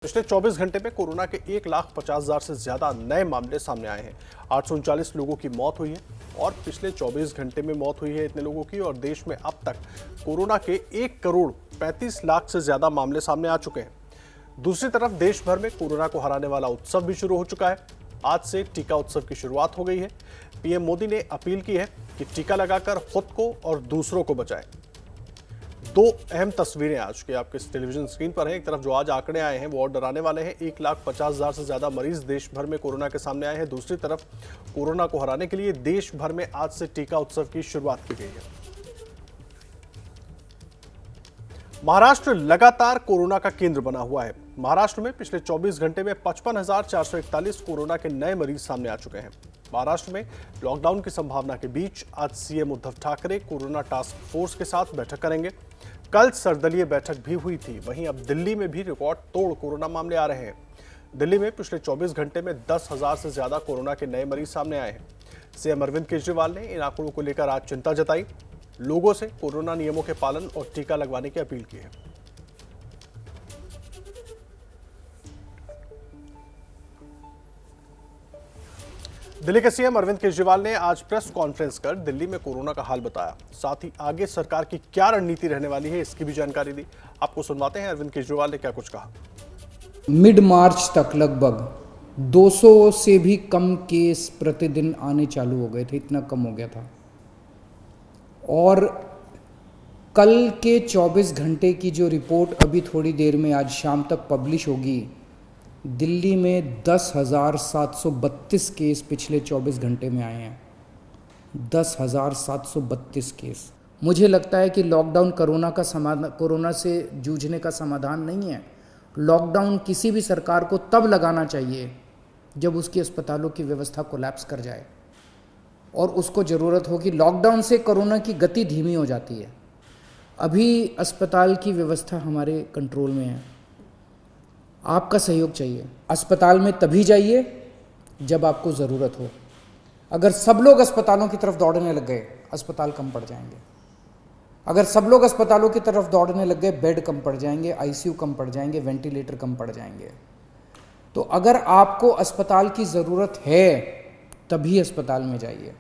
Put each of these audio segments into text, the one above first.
पिछले 24 घंटे में कोरोना के 1,50,000 से ज्यादा नए मामले सामने आए हैं। 839 लोगों की मौत हुई है और पिछले 24 घंटे में मौत हुई है इतने लोगों की। और देश में अब तक कोरोना के 1,35,00,000 से ज्यादा मामले सामने आ चुके हैं। दूसरी तरफ देश भर में कोरोना को हराने वाला उत्सव भी शुरू हो चुका है। आज से टीका उत्सव की शुरुआत हो गई है। पीएम मोदी ने अपील की है कि टीका लगाकर खुद को और दूसरों को बचाएं। दो अहम तस्वीरें आज के आपके टेलीविजन स्क्रीन पर हैं। एक तरफ जो आज आंकड़े आए हैं वो और डराने वाले हैं। 1,50,000 से ज्यादा मरीज देश भर में कोरोना के सामने आए हैं। दूसरी तरफ कोरोना को हराने के लिए देश भर में आज से टीका उत्सव की शुरुआत की गई है। महाराष्ट्र लगातार कोरोना का केंद्र बना हुआ है। महाराष्ट्र में पिछले 24 घंटे में 55,441 कोरोना के नए मरीज सामने आ चुके हैं। महाराष्ट्र में लॉकडाउन की संभावना के बीच आज CM Uddhav Thackeray corona task force के साथ बैठक करेंगे। कल सर्वदलीय बैठक भी हुई थी। वहीं अब दिल्ली में भी रिकॉर्ड तोड़ कोरोना मामले आ रहे हैं। दिल्ली में पिछले 24 घंटे में 10,000 से ज्यादा कोरोना के नए मरीज सामने आए हैं। सीएम अरविंद केजरीवाल ने इन आंकड़ों को लेकर आज चिंता जताई। लोगों से कोरोना नियमों के पालन और टीका लगवाने की अपील की है। दिल्ली के सीएम अरविंद केजरीवाल ने आज प्रेस कॉन्फ्रेंस कर दिल्ली में कोरोना का हाल बताया। साथ ही आगे सरकार की क्या रणनीति रहने वाली है इसकी भी जानकारी दी। आपको सुनवाते हैं अरविंद केजरीवाल ने क्या कुछ कहा। मिड मार्च तक लगभग 200 से भी कम केस प्रतिदिन आने चालू हो गए थे, इतना कम हो गया था। और कल के 24 घंटे की जो रिपोर्ट अभी थोड़ी देर में आज शाम तक पब्लिश होगी, दिल्ली में 10,732 केस पिछले 24 घंटे में आए हैं। 10,732 केस। मुझे लगता है कि लॉकडाउन कोरोना से जूझने का समाधान नहीं है। लॉकडाउन किसी भी सरकार को तब लगाना चाहिए जब उसकी अस्पतालों की व्यवस्था कोलैप्स कर जाए और उसको ज़रूरत हो कि लॉकडाउन से कोरोना की गति धीमी हो जाती है। अभी अस्पताल की व्यवस्था हमारे कंट्रोल में है। आपका सहयोग चाहिए। अस्पताल में तभी जाइए जब आपको ज़रूरत हो। अगर सब लोग अस्पतालों की तरफ दौड़ने लग गए, अस्पताल कम पड़ जाएंगे। अगर सब लोग अस्पतालों की तरफ दौड़ने लग गए, बेड कम पड़ जाएंगे, आईसीयू कम पड़ जाएंगे, वेंटिलेटर कम पड़ जाएंगे। तो अगर आपको अस्पताल की ज़रूरत है तभी अस्पताल में जाइए,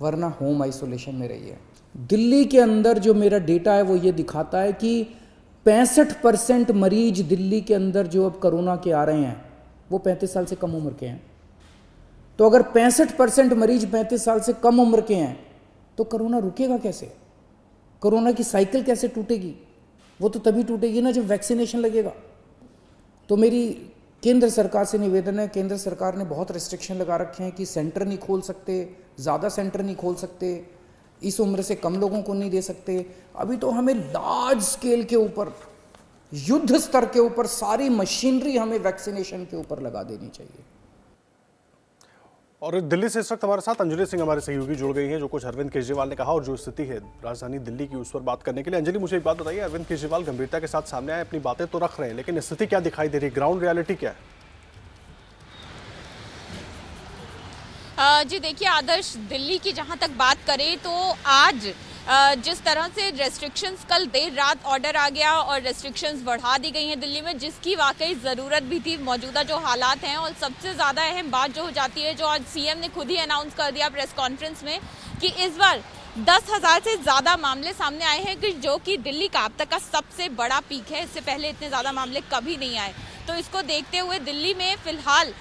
वरना होम आइसोलेशन में रहिए। दिल्ली के अंदर जो मेरा डेटा है वो ये दिखाता है कि 65% मरीज दिल्ली के अंदर जो अब कोरोना के आ रहे हैं वो 35 साल से कम उम्र के हैं। तो अगर 65% मरीज 35 साल से कम उम्र के हैं तो कोरोना रुकेगा कैसे? कोरोना की साइकिल कैसे टूटेगी? वो तो तभी टूटेगी ना जब वैक्सीनेशन लगेगा। तो मेरी केंद्र सरकार से निवेदन है। केंद्र सरकार ने बहुत रिस्ट्रिक्शन लगा रखे हैं कि सेंटर नहीं खोल सकते, ज़्यादा सेंटर नहीं खोल सकते, इस उम्र से कम लोगों को नहीं दे सकते। अभी तो हमें लार्ज स्केल के ऊपर, युद्ध स्तर के ऊपर सारी मशीनरी हमें वैक्सीनेशन के ऊपर लगा देनी चाहिए। और दिल्ली से इस वक्त हमारे साथ अंजलि सिंह हमारे सहयोगी जुड़ गई हैं, जो कुछ अरविंद केजरीवाल ने कहा और जो स्थिति है राजधानी दिल्ली की उस पर बात करने के लिए। अंजलि, मुझे एक बात बताइए, अरविंद केजरीवाल गंभीरता के साथ सामने आए, अपनी बातें तो रख रहे हैं, लेकिन स्थिति क्या दिखाई दे रही है? ग्राउंड रियलिटी क्या है? जी देखिए आदर्श, दिल्ली की जहां तक बात करें तो आज जिस तरह से रेस्ट्रिक्शंस, कल देर रात ऑर्डर आ गया और रेस्ट्रिक्शंस बढ़ा दी गई हैं दिल्ली में, जिसकी वाकई ज़रूरत भी थी मौजूदा जो हालात हैं। और सबसे ज़्यादा अहम बात जो हो जाती है, जो आज सीएम ने खुद ही अनाउंस कर दिया प्रेस कॉन्फ्रेंस में, कि इस बार 10,000 से ज़्यादा मामले सामने आए हैं, कि जो कि दिल्ली का अब तक का सबसे बड़ा पीक है। इससे पहले इतने ज़्यादा मामले कभी नहीं आए। तो इसको देखते हुए दिल्ली में फ़िलहाल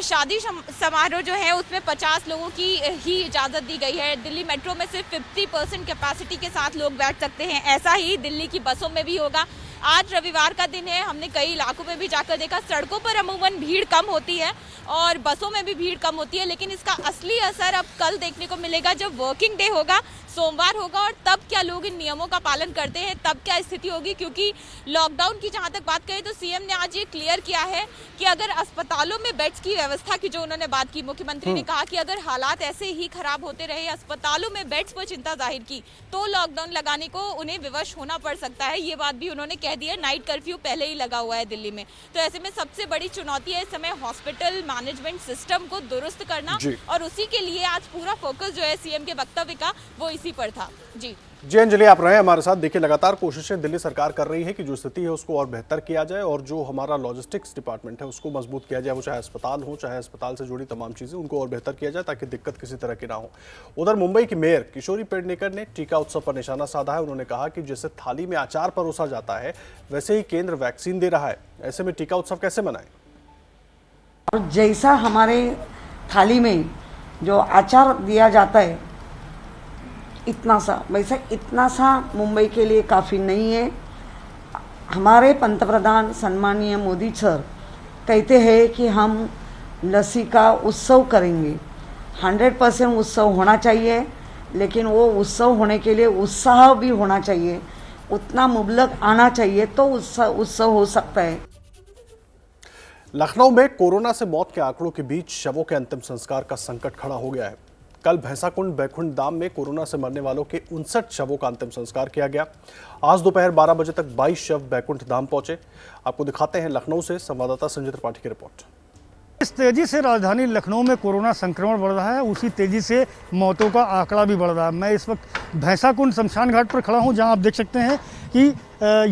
शादी समारोह जो है उसमें 50 लोगों की ही इजाज़त दी गई है। दिल्ली मेट्रो में सिर्फ 50% कैपेसिटी के साथ लोग बैठ सकते हैं। ऐसा ही दिल्ली की बसों में भी होगा। आज रविवार का दिन है, हमने कई इलाकों में भी जाकर देखा, सड़कों पर अमूमन भीड़ कम होती है और बसों में भी भीड़ कम होती है। लेकिन इसका असली असर अब कल देखने को मिलेगा, जब वर्किंग डे होगा, सोमवार होगा, और तब क्या लोग इन नियमों का पालन करते हैं, तब क्या स्थिति होगी। क्योंकि लॉकडाउन की जहां तक बात करें तो सीएम ने आज ये क्लियर किया है कि अगर अस्पतालों में बेड्स की व्यवस्था की जो उन्होंने बात की, मुख्यमंत्री ने कहा कि अगर हालात ऐसे ही खराब होते रहे, अस्पतालों में बेड्स पर चिंता जाहिर की, तो लॉकडाउन लगाने को उन्हें विवश होना पड़ सकता है। ये बात भी उन्होंने कह दी है। नाइट कर्फ्यू पहले ही लगा हुआ है दिल्ली में। तो ऐसे में सबसे बड़ी चुनौती है इस समय हॉस्पिटल मैनेजमेंट सिस्टम को दुरुस्त करना, और उसी के लिए आज पूरा फोकस जो है सीएम के वक्तव्य का वो इसी पर था। जी। जी अंजलि, आप रहे हमारे साथ। देखिए, लगातार कोशिशें दिल्ली सरकार कर रही है कि जो स्थिति है उसको और बेहतर किया जाए और जो हमारा लॉजिस्टिक्स डिपार्टमेंट है उसको मजबूत किया जाए। वो चाहे अस्पताल हो, चाहे अस्पताल से जुड़ी तमाम चीज़ें, उनको और बेहतर किया जाए ताकि दिक्कत किसी तरह की ना हो। उधर मुंबई की मेयर किशोरी पेडनेकर ने टीका उत्सव पर निशाना साधा है। उन्होंने कहा कि जैसे थाली में अचार परोसा जाता है, वैसे ही केंद्र वैक्सीन दे रहा है। ऐसे में टीका उत्सव कैसे मनाएं? और जैसा हमारे थाली में जो अचार दिया जाता है इतना सा, वैसे इतना सा मुंबई के लिए काफ़ी नहीं है। हमारे पंतप्रधान सम्मानीय मोदी सर कहते हैं कि हम लस्सी का उत्सव करेंगे। 100% उत्सव होना चाहिए, लेकिन वो उत्सव होने के लिए उत्साह भी होना चाहिए, उतना मुबलक आना चाहिए तो उत्सव हो सकता है। लखनऊ में कोरोना से मौत के आंकड़ों के बीच शवों के अंतिम संस्कार का संकट खड़ा हो गया है। कल भैंसाकुंड बैकुंठ धाम में कोरोना से मरने वालों के 59 शवों का अंतिम संस्कार किया गया। आज दोपहर 12 बजे तक 22 शव बैकुंठ धाम पहुंचे। आपको दिखाते हैं लखनऊ से संवाददाता संजय त्रिपाठी की रिपोर्ट। इस तेजी से राजधानी लखनऊ में कोरोना संक्रमण बढ़ रहा है, उसी तेजी से मौतों का आंकड़ा भी बढ़ रहा है। मैं इस वक्त भैंसाकुंड शमशान घाट पर खड़ा हूं, जहां आप देख सकते हैं कि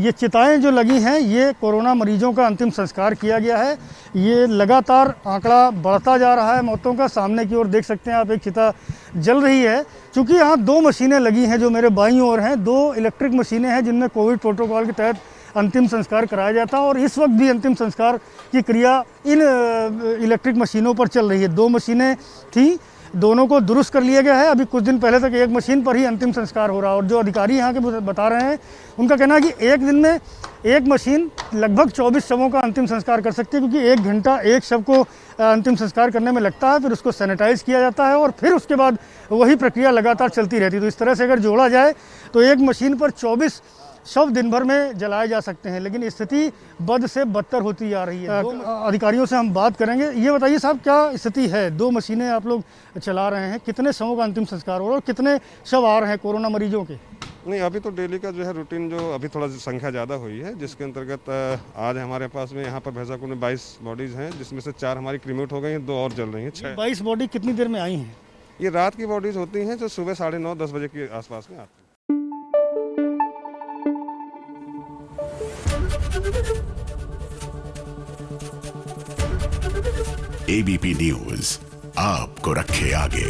ये चिताएं जो लगी हैं, ये कोरोना मरीजों का अंतिम संस्कार किया गया है। ये लगातार आंकड़ा बढ़ता जा रहा है मौतों का। सामने की ओर देख सकते हैं आप, एक चिता जल रही है। चूँकि यहाँ 2 मशीनें लगी हैं जो मेरे बाईं ओर हैं, 2 इलेक्ट्रिक मशीनें हैं जिनमें कोविड प्रोटोकॉल के तहत अंतिम संस्कार कराया जाता है और इस वक्त भी अंतिम संस्कार की क्रिया इन इलेक्ट्रिक मशीनों पर चल रही है। 2 मशीनें थी, दोनों को दुरुस्त कर लिया गया है। अभी कुछ दिन पहले तक एक मशीन पर ही अंतिम संस्कार हो रहा है और जो अधिकारी यहाँ के बता रहे हैं, उनका कहना है कि एक दिन में एक मशीन लगभग 24 शवों का अंतिम संस्कार कर सकती है, क्योंकि 1 घंटा एक शव को अंतिम संस्कार करने में लगता है। फिर उसको सैनिटाइज किया जाता है और फिर उसके बाद वही प्रक्रिया लगातार चलती रहती है। तो इस तरह से अगर जोड़ा जाए तो एक मशीन पर 24 शव दिन भर में जलाए जा सकते हैं, लेकिन स्थिति बद से बदतर होती जा रही है। अधिकारियों से हम बात करेंगे। ये बताइए साहब, क्या स्थिति है? 2 मशीनें आप लोग चला रहे हैं, कितने शवों का अंतिम संस्कार हो रहा है और कितने शव आ रहे हैं कोरोना मरीजों के? नहीं, अभी तो डेली का जो है रूटीन, जो अभी थोड़ा संख्या ज़्यादा हुई है, जिसके अंतर्गत आज हमारे पास में यहाँ पर भैंसाकुंड में 22 बॉडीज़ हैं, जिसमें से 4 हमारी क्रीमेट हो गई हैं, 2 और जल रही हैं। 22 बॉडी कितनी देर में आई हैं? ये रात की बॉडीज़ होती हैं जो सुबह 9:30-10 बजे के आसपास में आती हैं। एबीपी न्यूज आपको रखे आगे।